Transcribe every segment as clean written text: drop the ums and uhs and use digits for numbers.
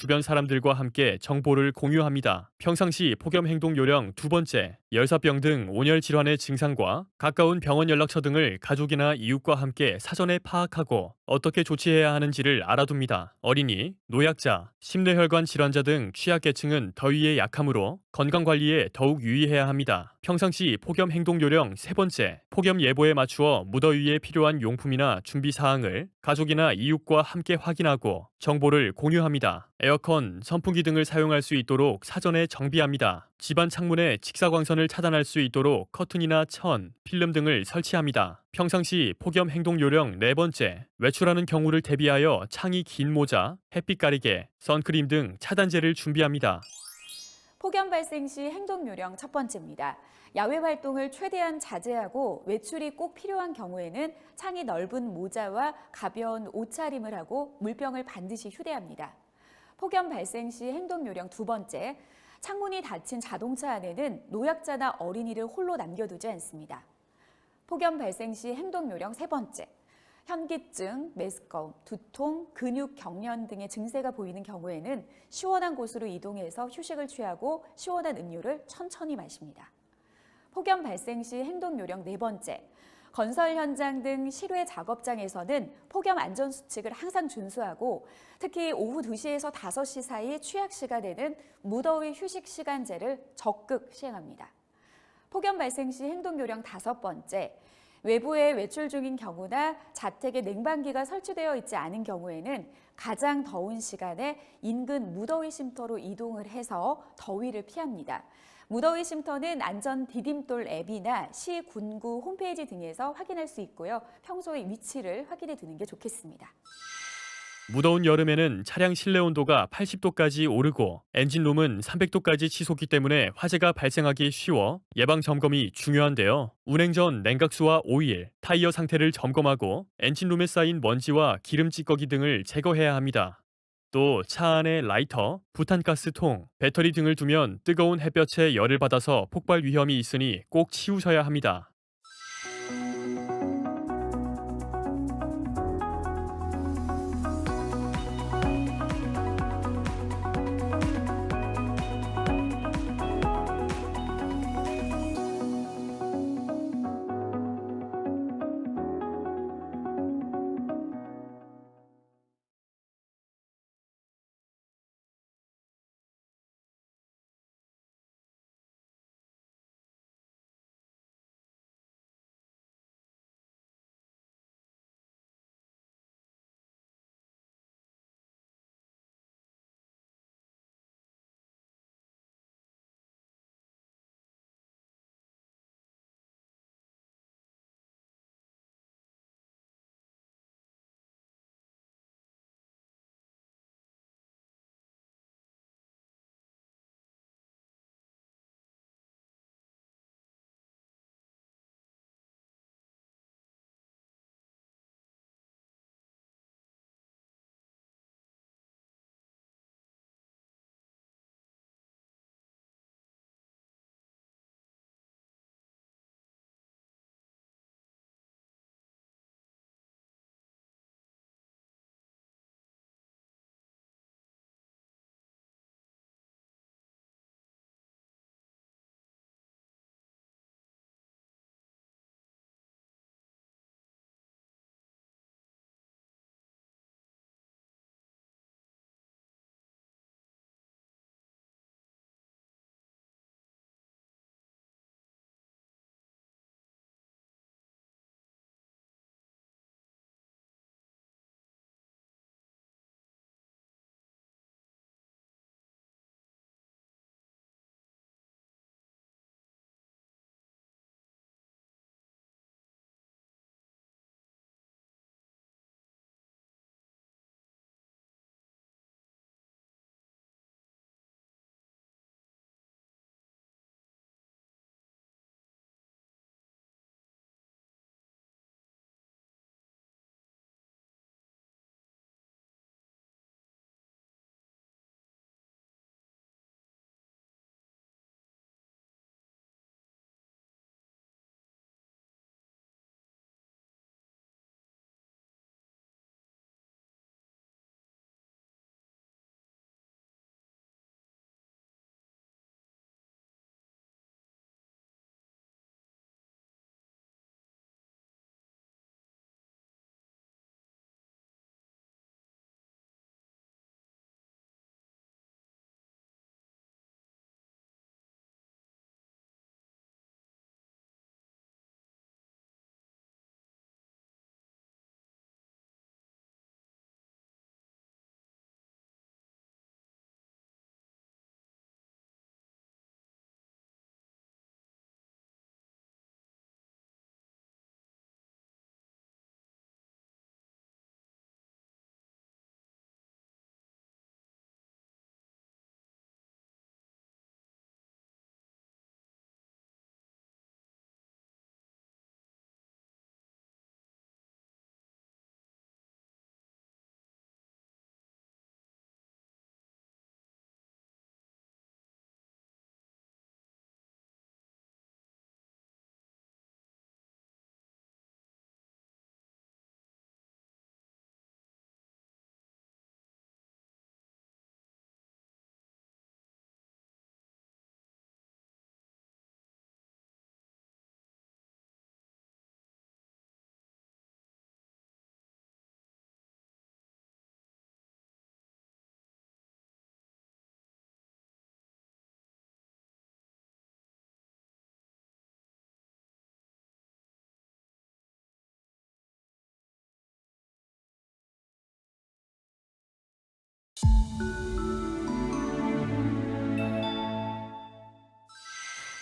주변 사람들과 함께 정보를 공유합니다. 평상시 폭염 행동 요령 두 번째, 열사병 등 온열 질환의 증상과 가까운 병원 연락처 등을 가족이나 이웃과 함께 사전에 파악하고 어떻게 조치해야 하는지를 알아둡니다. 어린이, 노약자, 심뇌혈관 질환자 등 취약계층은 더위에 약하므로 건강관리에 더욱 유의해야 합니다. 평상시 폭염 행동 요령 세 번째, 폭염 예보에 맞추어 무더위에 필요한 용품이나 준비 사항을 가족이나 이웃과 함께 확인하고 정보를 공유합니다. 에어컨, 선풍기 등을 사용할 수 있도록 사전에 정비합니다. 집안 창문에 직사광선을 차단할 수 있도록 커튼이나 천, 필름 등을 설치합니다. 평상시 폭염 행동 요령 네 번째, 외출하는 경우를 대비하여 창이 긴 모자, 햇빛 가리개, 선크림 등 차단제를 준비합니다. 폭염 발생 시 행동 요령 첫 번째입니다. 야외 활동을 최대한 자제하고 외출이 꼭 필요한 경우에는 창이 넓은 모자와 가벼운 옷차림을 하고 물병을 반드시 휴대합니다. 폭염 발생 시 행동 요령 두 번째, 창문이 닫힌 자동차 안에는 노약자나 어린이를 홀로 남겨두지 않습니다. 폭염 발생 시 행동 요령 세 번째, 현기증, 메스꺼움, 두통, 근육 경련 등의 증세가 보이는 경우에는 시원한 곳으로 이동해서 휴식을 취하고 시원한 음료를 천천히 마십니다. 폭염 발생 시 행동 요령 네 번째, 건설 현장 등 실외 작업장에서는 폭염 안전 수칙을 항상 준수하고 특히 오후 2시에서 5시 사이 취약 시간에는 무더위 휴식 시간제를 적극 시행합니다. 폭염 발생 시 행동 요령 다섯 번째, 외부에 외출 중인 경우나 자택에 냉방기가 설치되어 있지 않은 경우에는 가장 더운 시간에 인근 무더위 쉼터로 이동을 해서 더위를 피합니다. 무더위 쉼터는 안전 디딤돌 앱이나 시 군구 홈페이지 등에서 확인할 수 있고요. 평소에 위치를 확인해 두는 게 좋겠습니다. 무더운 여름에는 차량 실내 온도가 80도까지 오르고 엔진룸은 300도까지 치솟기 때문에 화재가 발생하기 쉬워 예방 점검이 중요한데요. 운행 전 냉각수와 오일, 타이어 상태를 점검하고 엔진룸에 쌓인 먼지와 기름 찌꺼기 등을 제거해야 합니다. 또 차 안에 라이터, 부탄가스통, 배터리 등을 두면 뜨거운 햇볕에 열을 받아서 폭발 위험이 있으니 꼭 치우셔야 합니다.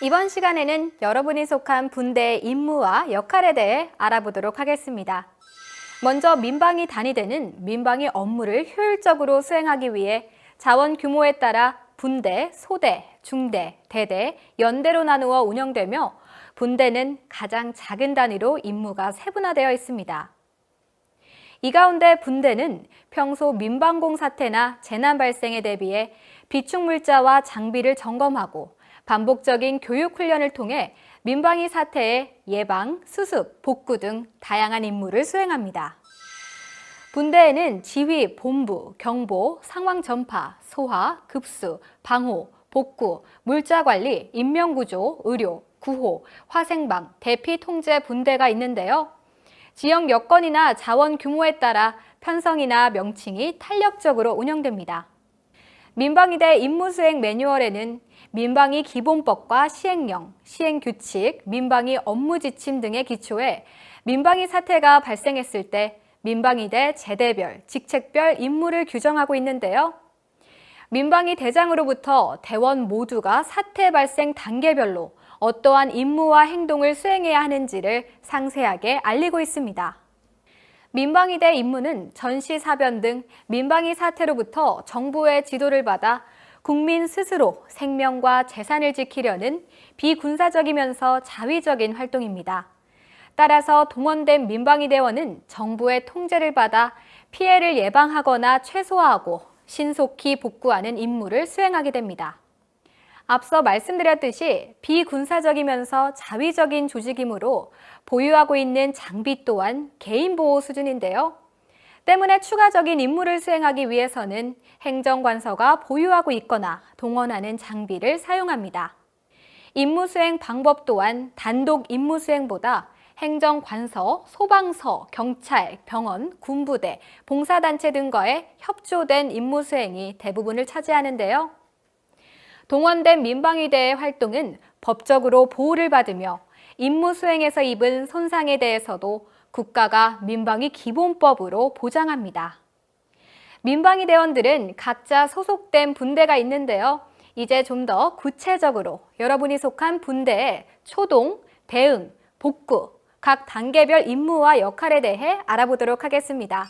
이번 시간에는 여러분이 속한 분대의 임무와 역할에 대해 알아보도록 하겠습니다. 먼저 민방위 단위대는 민방위 업무를 효율적으로 수행하기 위해 자원 규모에 따라 분대, 소대, 중대, 대대, 연대로 나누어 운영되며 분대는 가장 작은 단위로 임무가 세분화되어 있습니다. 이 가운데 분대는 평소 민방공 사태나 재난 발생에 대비해 비축물자와 장비를 점검하고 반복적인 교육 훈련을 통해 민방위 사태의 예방, 수습, 복구 등 다양한 임무를 수행합니다. 분대에는 지휘, 본부, 경보, 상황 전파, 소화, 급수, 방호, 복구, 물자 관리, 인명구조, 의료, 구호, 화생방, 대피 통제 분대가 있는데요. 지역 여건이나 자원 규모에 따라 편성이나 명칭이 탄력적으로 운영됩니다. 민방위대 임무수행 매뉴얼에는 민방위 기본법과 시행령, 시행규칙, 민방위 업무지침 등의 기초에 민방위 사태가 발생했을 때 민방위대 제대별, 직책별 임무를 규정하고 있는데요. 민방위 대장으로부터 대원 모두가 사태 발생 단계별로 어떠한 임무와 행동을 수행해야 하는지를 상세하게 알리고 있습니다. 민방위대 임무는 전시사변 등 민방위 사태로부터 정부의 지도를 받아 국민 스스로 생명과 재산을 지키려는 비군사적이면서 자위적인 활동입니다. 따라서 동원된 민방위대원은 정부의 통제를 받아 피해를 예방하거나 최소화하고 신속히 복구하는 임무를 수행하게 됩니다. 앞서 말씀드렸듯이 비군사적이면서 자위적인 조직이므로 보유하고 있는 장비 또한 개인 보호 수준인데요. 때문에 추가적인 임무를 수행하기 위해서는 행정관서가 보유하고 있거나 동원하는 장비를 사용합니다. 임무 수행 방법 또한 단독 임무 수행보다 행정관서, 소방서, 경찰, 병원, 군부대, 봉사단체 등과의 협조된 임무 수행이 대부분을 차지하는데요. 동원된 민방위대의 활동은 법적으로 보호를 받으며 임무 수행에서 입은 손상에 대해서도 국가가 민방위 기본법으로 보장합니다. 민방위 대원들은 각자 소속된 분대가 있는데요. 이제 좀 더 구체적으로 여러분이 속한 분대의 초동, 대응, 복구, 각 단계별 임무와 역할에 대해 알아보도록 하겠습니다.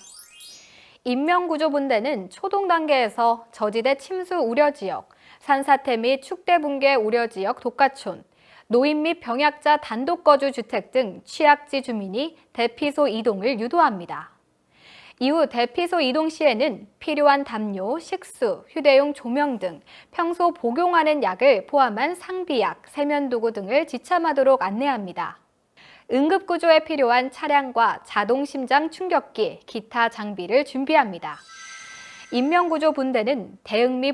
인명구조분대는 초동 단계에서 저지대 침수 우려 지역, 산사태 및 축대 붕괴 우려 지역 독가촌, 노인 및 병약자 단독 거주 주택 등 취약지 주민이 대피소 이동을 유도합니다. 이후 대피소 이동 시에는 필요한 담요, 식수, 휴대용 조명 등 평소 복용하는 약을 포함한 상비약, 세면도구 등을 지참하도록 안내합니다. 응급구조에 필요한 차량과 자동심장 충격기, 기타 장비를 준비합니다. 인명구조 분대는 대응 및